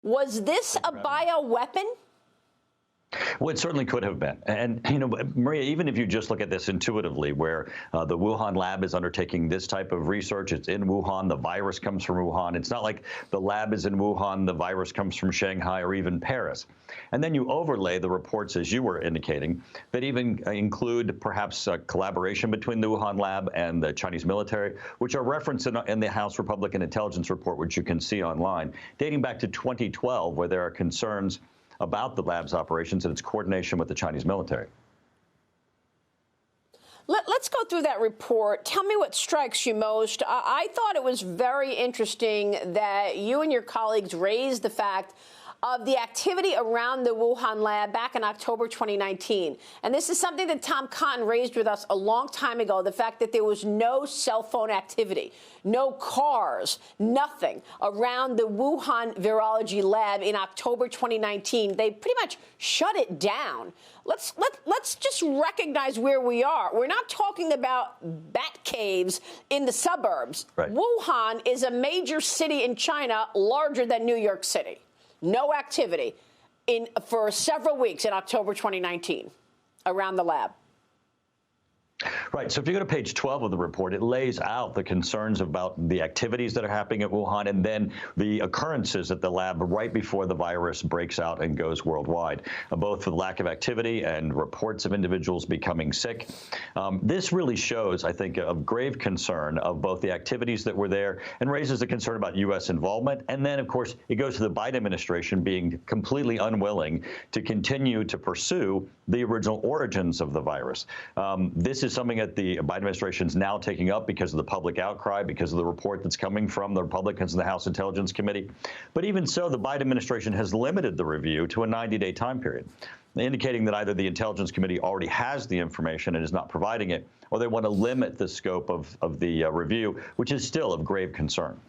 Was this a bioweapon? Well, it certainly could have been. And, Maria, even if you just look at this intuitively, where the Wuhan lab is undertaking this type of research, it's in Wuhan, the virus comes from Wuhan. It's not like the lab is in Wuhan, the virus comes from Shanghai or even Paris. And then you overlay the reports, as you were indicating, that even include perhaps a collaboration between the Wuhan lab and the Chinese military, which are referenced in the House Republican Intelligence Report, which you can see online, dating back to 2012, where there are concerns about the lab's operations and its coordination with the Chinese military. Let's go through that report. Tell me what strikes you most. I thought it was very interesting that you and your colleagues raised the fact of the activity around the Wuhan lab back in October 2019. And this is something that Tom Cotton raised with us a long time ago, the fact that there was no cell phone activity, no cars, nothing around the Wuhan virology lab in October 2019. They pretty much shut it down. Let's just recognize where we are. We're not talking about bat caves in the suburbs. Right. Wuhan is a major city in China, larger than New York City. No activity for several weeks in October 2019 around the lab. Right. So if you go to page 12 of the report, it lays out the concerns about the activities that are happening at Wuhan and then the occurrences at the lab right before the virus breaks out and goes worldwide, both for the lack of activity and reports of individuals becoming sick. This really shows, I think, a grave concern of both the activities that were there and raises a concern about U.S. involvement. And then, of course, it goes to the Biden administration being completely unwilling to continue to pursue the original origins of the virus. This is something that the Biden administration is now taking up because of the public outcry, because of the report that's coming from the Republicans in the House Intelligence Committee. But even so, the Biden administration has limited the review to a 90-day time period, indicating that either the Intelligence Committee already has the information and is not providing it, or they want to limit the scope of the review, which is still of grave concern.